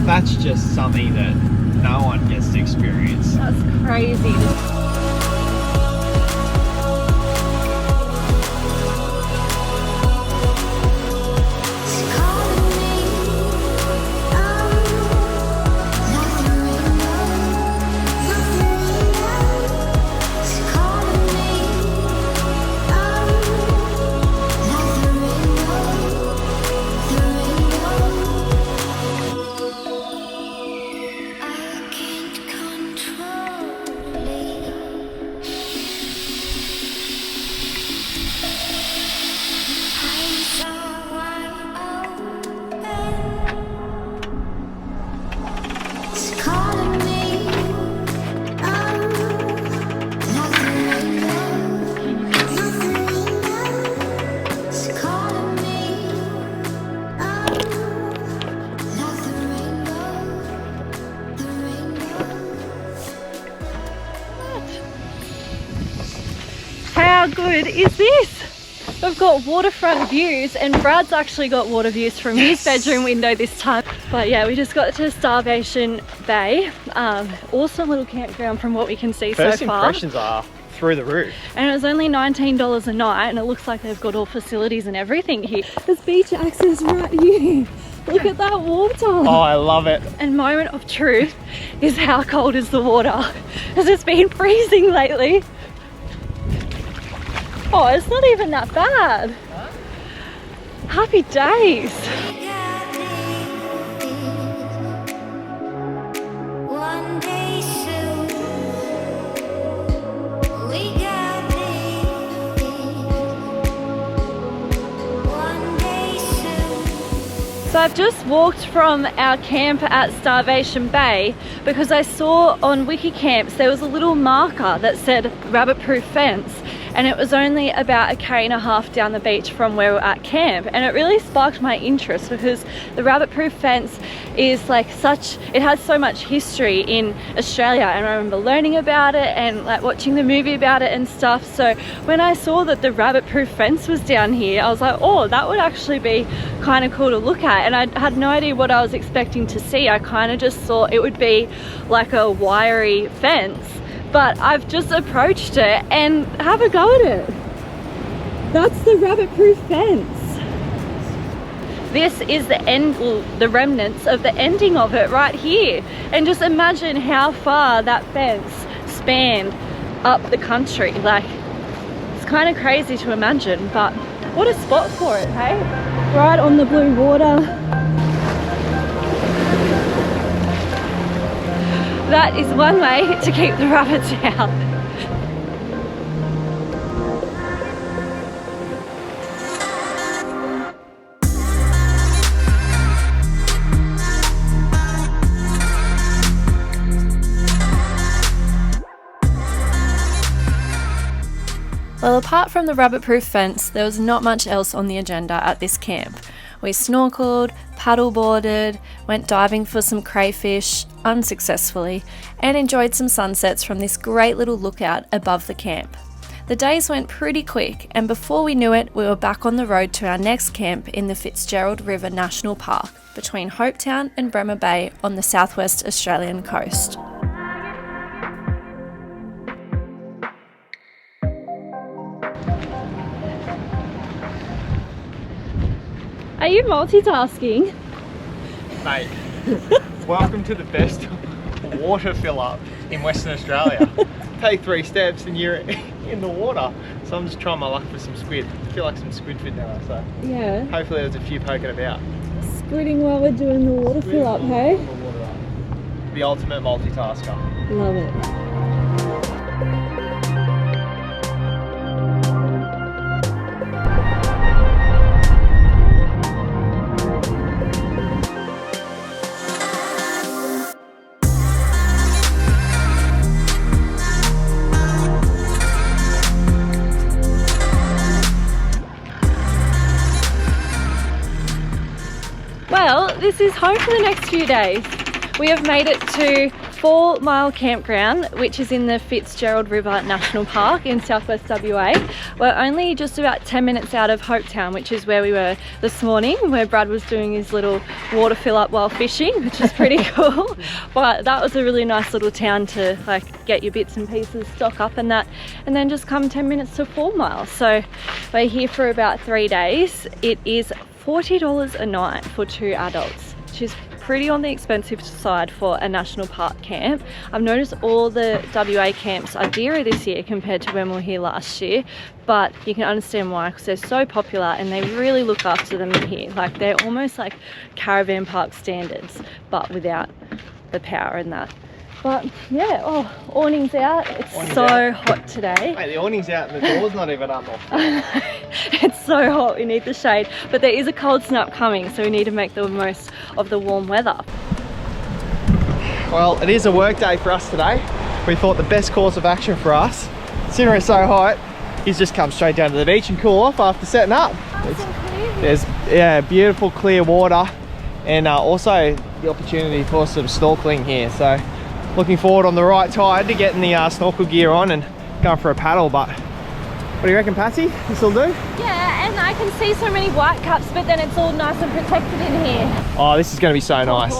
That's just something that no one gets to experience. That's crazy. How good is this? We've got waterfront views, and Brad's actually got water views from his bedroom window this time. But yeah, we just got to Starvation Bay. Awesome little campground from what we can see so far. First impressions are through the roof. And it was only $19 a night, and it looks like they've got all facilities and everything here. There's beach access right here. Look at that water. Oh, I love it. And moment of truth is how cold is the water? Because it's been freezing lately. Oh, it's not even that bad. Happy days. So I've just walked from our camp at Starvation Bay because I saw on Wikicamps there was a little marker that said rabbit-proof fence, and it was only about 1.5 k's down the beach from where we're at camp, and it really sparked my interest because the rabbit-proof fence is like it has so much history in Australia, and I remember learning about it and like watching the movie about it and stuff. So when I saw that the rabbit-proof fence was down here, I was like, oh, that would actually be kind of cool to look at. And I had no idea what I was expecting to see. I kind of just thought it would be like a wiry fence, but I've just approached it and have a go at it. That's the rabbit-proof fence. This is the end, the remnants of the ending of it right here. And just imagine how far that fence spanned up the country. Like, it's kind of crazy to imagine, but what a spot for it, hey? Right on the blue water. That is one way to keep the rabbits out. Well, apart from the rabbit-proof fence, there was not much else on the agenda at this camp. We snorkeled, paddleboarded, went diving for some crayfish, unsuccessfully, and enjoyed some sunsets from this great little lookout above the camp. The days went pretty quick, and before we knew it, we were back on the road to our next camp in the Fitzgerald River National Park, between Hopetown and Bremer Bay on the southwest Australian coast. Are you multitasking? Mate, welcome to the best water fill-up in Western Australia. Take 3 steps and you're in the water. So I'm just trying my luck for some squid. I feel like some squid fit now, so yeah. Hopefully there's a few poking about. Squidding while we're doing the water fill-up, hey? The ultimate multitasker. Love it. this is home for the next few days. We have made it to 4 Mile Campground, which is in the Fitzgerald River National Park in southwest WA. We're only just about 10 minutes out of Hopetown, which is where we were this morning, where Brad was doing his little water fill up while fishing, which is pretty cool. But that was a really nice little town to like get your bits and pieces, stock up and that, and then just come 10 minutes to 4 Mile. So we're here for about 3 days. It is $40 a night for 2 adults, which is pretty on the expensive side for a national park camp. I've noticed all the WA camps are dearer this year compared to when we were here last year, but you can understand why, because they're so popular and they really look after them in here. Like, they're almost like caravan park standards, but without the power and that. But yeah, oh, awning's out. It's so hot today. Mate, the awning's out and the door's not even up. It's so hot, we need the shade. But there is a cold snap coming, so we need to make the most of the warm weather. Well, it is a work day for us today. We thought the best course of action for us, considering it's so hot, is just come straight down to the beach and cool off after setting up. There's beautiful clear water, and also the opportunity for some snorkeling here. So looking forward on the right tide to getting the snorkel gear on and going for a paddle. But what do you reckon, Patsy? This will do? Yeah, and I can see so many white caps, but then it's all nice and protected in here. Oh, this is going to be so nice.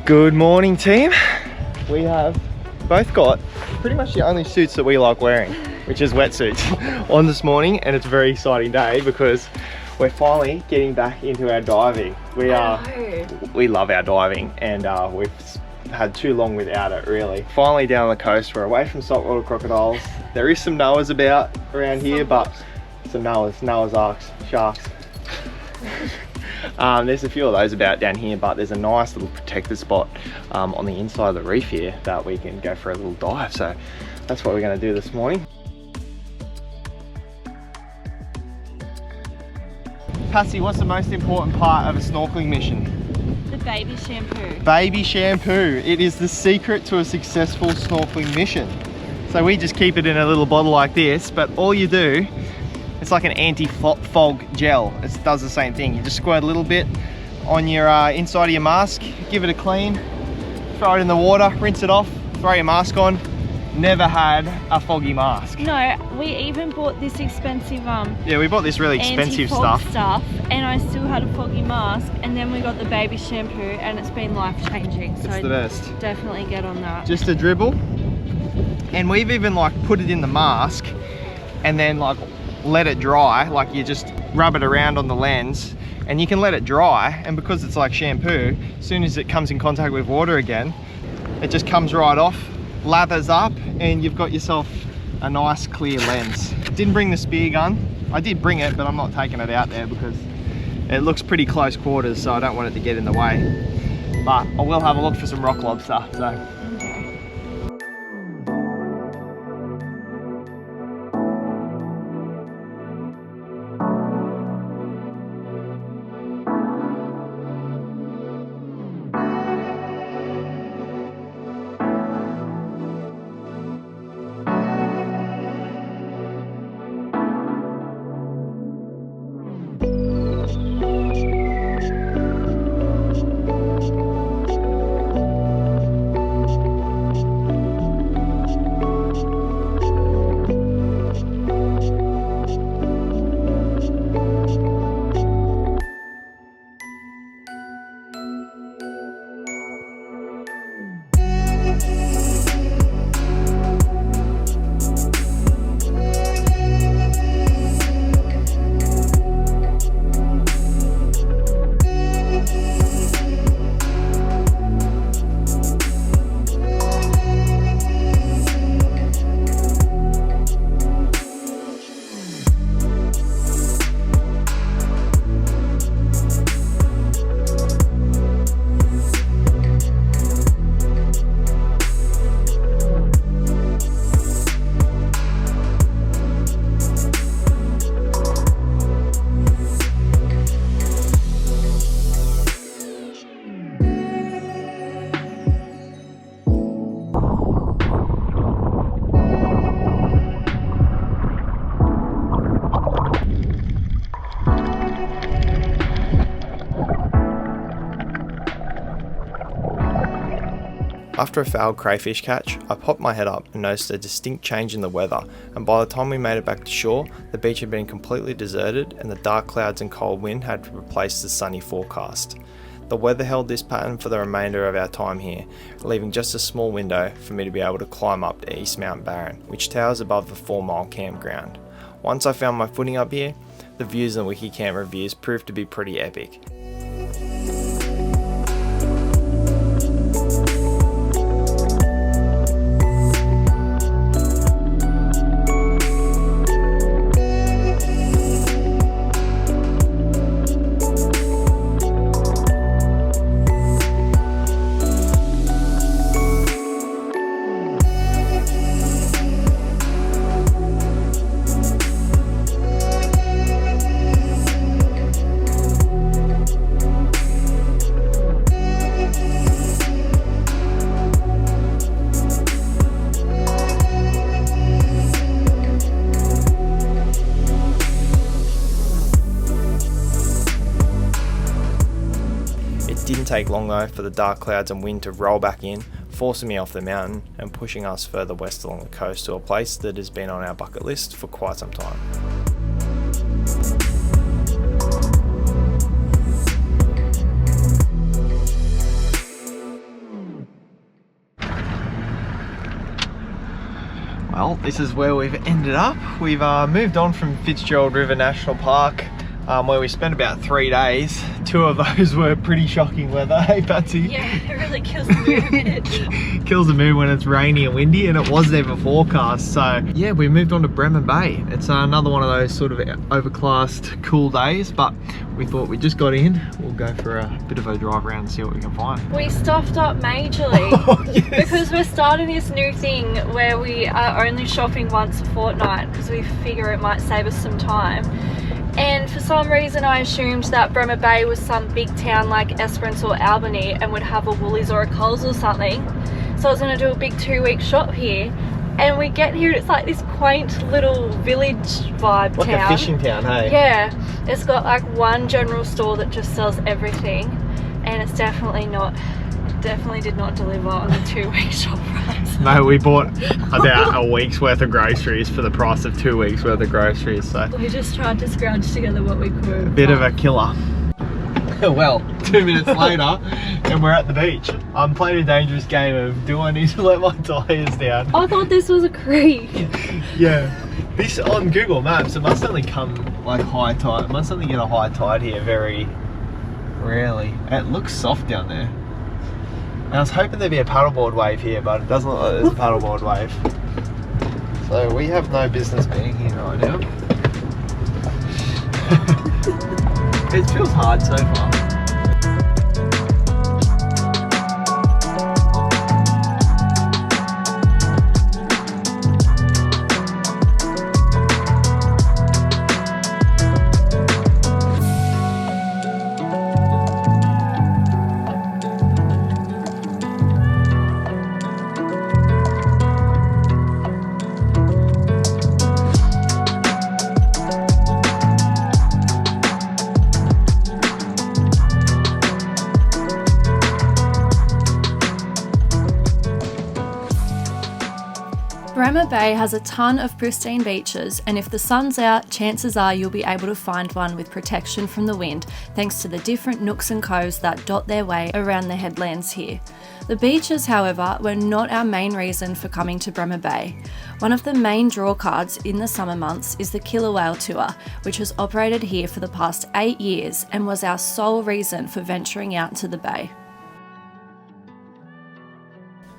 Good morning, team. We have both got pretty much the only suits that we like wearing, which is wetsuits, on this morning, and it's a very exciting day because we're finally getting back into our diving. We love our diving, and we've had too long without it, really. Finally down on the coast, we're away from saltwater crocodiles. There is some Noahs about around here, but some Noah's Arks, sharks. There's a few of those about down here, but there's a nice little protected spot on the inside of the reef here that we can go for a little dive. So that's what we're going to do this morning. Patsy, what's the most important part of a snorkeling mission? The baby shampoo. Baby shampoo. It is the secret to a successful snorkeling mission. So we just keep it in a little bottle like this, but all you do, it's like an anti-fog gel. It does the same thing. You just squirt a little bit on your inside of your mask, give it a clean, throw it in the water, rinse it off, throw your mask on. Never had a foggy mask. No, we even bought this expensive yeah, we bought this really expensive stuff, and I still had a foggy mask, and then we got the baby shampoo, and it's been life-changing. So it's the best. Definitely get on that. Just a dribble, and we've even like put it in the mask and then like let it dry. Like, you just rub it around on the lens and you can let it dry, and because it's like shampoo, as soon as it comes in contact with water again, it just comes right off, lathers up, and you've got yourself a nice clear lens. Didn't bring the spear gun. I did bring it, but I'm not taking it out there because it looks pretty close quarters, so I don't want it to get in the way. But I will have a look for some rock lobster. So After a failed crayfish catch, I popped my head up and noticed a distinct change in the weather, and by the time we made it back to shore, the beach had been completely deserted and the dark clouds and cold wind had replaced the sunny forecast. The weather held this pattern for the remainder of our time here, leaving just a small window for me to be able to climb up to East Mount Barren, which towers above the 4-mile campground. Once I found my footing up here, the views and wiki camp reviews proved to be pretty epic. It didn't take long though for the dark clouds and wind to roll back in, forcing me off the mountain and pushing us further west along the coast to a place that has been on our bucket list for quite some time. Well, this is where we've ended up. We've moved on from Fitzgerald River National Park, where we spent about 3 days. 2 of those were pretty shocking weather, hey Patsy? Yeah, it really kills the mood a bit. Kills the mood when it's rainy and windy, and it was never forecast. So yeah, we moved on to Bremer Bay. It's another one of those sort of overcast cool days, but we thought we just got in. We'll go for a bit of a drive around and see what we can find. We stuffed up majorly because we're starting this new thing where we are only shopping once a fortnight because we figure it might save us some time. And for some reason I assumed that Bremer Bay was some big town like Esperance or Albany and would have a Woolies or a Coles or something. So I was going to do a big 2-week shop here, and we get here and it's like this quaint little village vibe like town. Like a fishing town, hey? Yeah, it's got like one general store that just sells everything, and it's definitely did not deliver on the 2-week shop price. No, we bought about a week's worth of groceries for the price of 2 weeks worth of groceries, so We just tried to scrounge together what we could. a bit of a killer. Well, 2 minutes later and we're at the beach. I'm playing a dangerous game of, do I need to let my tyres down? I thought this was a creek. Yeah. This on Google Maps, it must only come like high tide. It must only get a high tide here very rarely. It looks soft down there. I was hoping there'd be a paddleboard wave here, but it doesn't look like there's a paddleboard wave. So we have no business being here right now. It feels hard so far. Bremer Bay has a ton of pristine beaches, and if the sun's out, chances are you'll be able to find one with protection from the wind thanks to the different nooks and coves that dot their way around the headlands here. The beaches, however, were not our main reason for coming to Bremer Bay. One of the main draw cards in the summer months is the Killer Whale Tour, which has operated here for the past 8 years and was our sole reason for venturing out to the bay.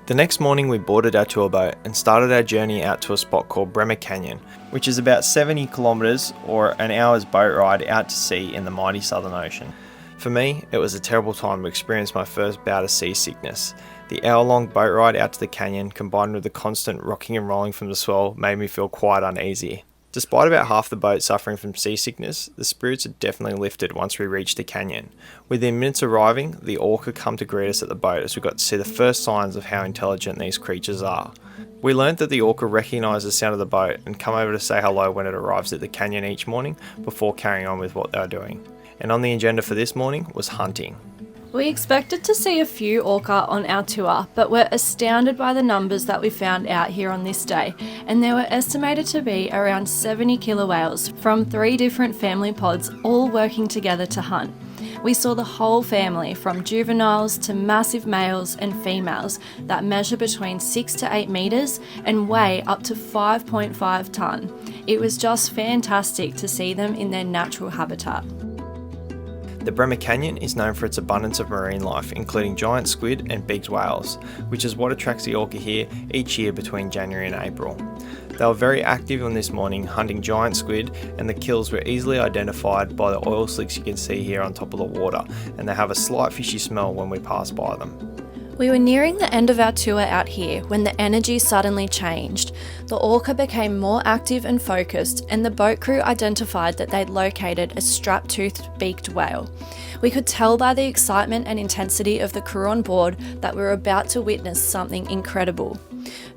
The next morning we boarded our tour boat and started our journey out to a spot called Bremer Canyon, which is about 70 kilometres or an hour's boat ride out to sea in the mighty Southern Ocean. For me, it was a terrible time to experience my first bout of seasickness. The hour-long boat ride out to the canyon combined with the constant rocking and rolling from the swell made me feel quite uneasy. Despite about half the boat suffering from seasickness, the spirits had definitely lifted once we reached the canyon. Within minutes of arriving, the ORCA come to greet us at the boat as we got to see the first signs of how intelligent these creatures are. We learnt that the ORCA recognise the sound of the boat and come over to say hello when it arrives at the canyon each morning before carrying on with what they are doing. And on the agenda for this morning was hunting. We expected to see a few orca on our tour, but were astounded by the numbers that we found out here on this day, and there were estimated to be around 70 killer whales from 3 different family pods all working together to hunt. We saw the whole family, from juveniles to massive males and females that measure between 6 to 8 metres and weigh up to 5.5 tonne. It was just fantastic to see them in their natural habitat. The Bremer Canyon is known for its abundance of marine life, including giant squid and beaked whales, which is what attracts the orca here each year between January and April. They were very active on this morning, hunting giant squid, and the kills were easily identified by the oil slicks you can see here on top of the water, and they have a slight fishy smell when we pass by them. We were nearing the end of our tour out here when the energy suddenly changed. The orca became more active and focused, and the boat crew identified that they'd located a strap-toothed beaked whale. We could tell by the excitement and intensity of the crew on board that we were about to witness something incredible.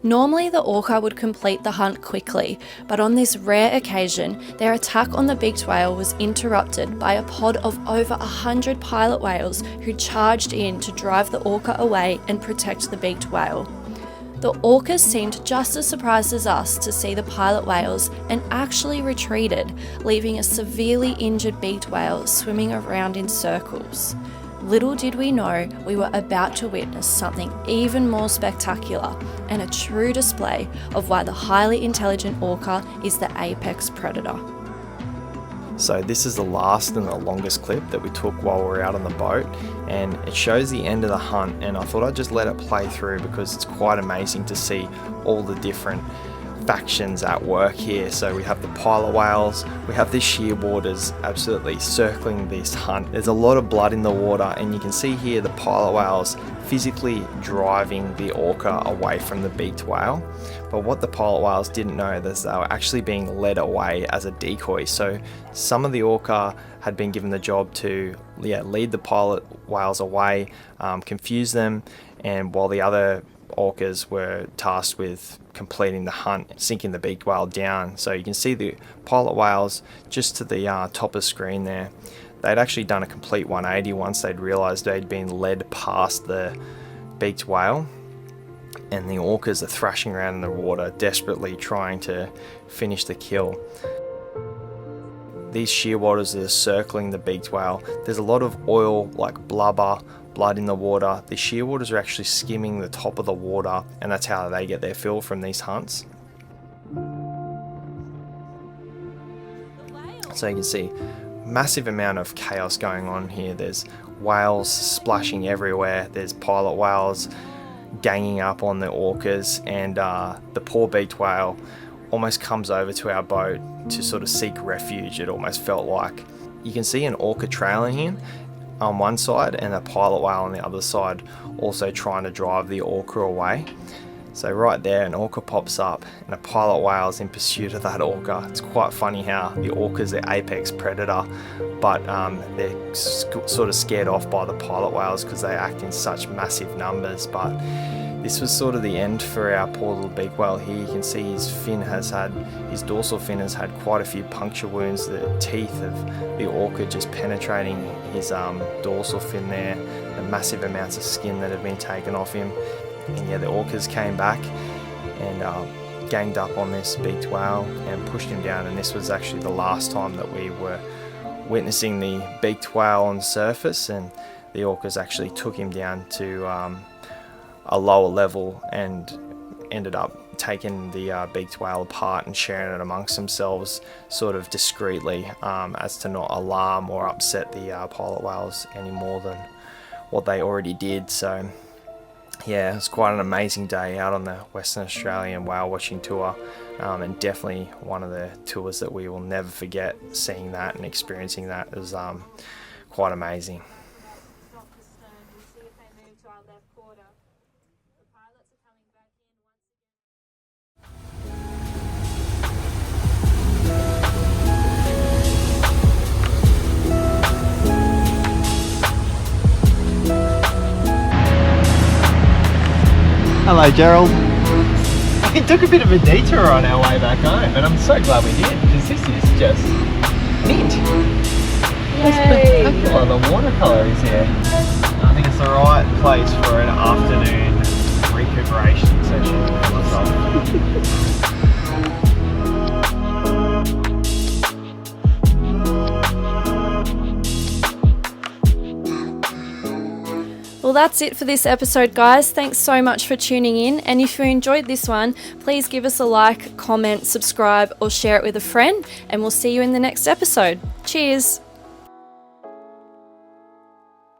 Normally the orca would complete the hunt quickly, but on this rare occasion, their attack on the beaked whale was interrupted by a pod of over 100 pilot whales who charged in to drive the orca away and protect the beaked whale. The orcas seemed just as surprised as us to see the pilot whales and actually retreated, leaving a severely injured beaked whale swimming around in circles. Little did we know we were about to witness something even more spectacular and a true display of why the highly intelligent orca is the apex predator. So this is the last and the longest clip that we took while we were out on the boat, and it shows the end of the hunt, and I thought I'd just let it play through because it's quite amazing to see all the different factions at work here. So we have the pilot whales, we have the shearwaters absolutely circling this hunt. There's a lot of blood in the water, and you can see here the pilot whales physically driving the orca away from the beaked whale. But what the pilot whales didn't know is they were actually being led away as a decoy. So some of the orca had been given the job to lead the pilot whales away, confuse them, and while the other orcas were tasked with completing the hunt, sinking the beaked whale down. So you can see the pilot whales just to the top of the screen there. They'd actually done a complete 180 once they'd realised they'd been led past the beaked whale, and the orcas are thrashing around in the water, desperately trying to finish the kill. These shearwaters are circling the beaked whale. There's a lot of oil, like blubber, blood in the water. The shearwaters are actually skimming the top of the water, and that's how they get their fill from these hunts. So you can see massive amount of chaos going on here. There's whales splashing everywhere. There's pilot whales ganging up on the orcas, and the poor beaked whale almost comes over to our boat to sort of seek refuge. It almost felt like. You can see an orca trailing him on one side and a pilot whale on the other side, also trying to drive the orca away. So right there, an orca pops up and a pilot whale is in pursuit of that orca. It's quite funny how the orca is the apex predator, but they're sort of scared off by the pilot whales because they act in such massive numbers. But this was sort of the end for our poor little beaked whale here. You can see his dorsal fin has had quite a few puncture wounds. The teeth of the orca just penetrating his dorsal fin there. The massive amounts of skin that have been taken off him. And yeah, the orcas came back and ganged up on this beaked whale and pushed him down. And this was actually the last time that we were witnessing the beaked whale on the surface, and the orcas actually took him down to a lower level and ended up taking the beaked whale apart and sharing it amongst themselves sort of discreetly, as to not alarm or upset the pilot whales any more than what they already did. So yeah, it's quite an amazing day out on the Western Australian whale watching tour, and definitely one of the tours that we will never forget. Seeing that and experiencing that is quite amazing. Hello Gerald. We took a bit of a detour on our way back home, and I'm so glad we did, because this is just mint. How spectacular the watercolour is here. the right place for an afternoon recuperation session for myself. Well, that's it for this episode, guys. Thanks so much for tuning in. And if you enjoyed this one, please give us a like, comment, subscribe, or share it with a friend. And we'll see you in the next episode. Cheers.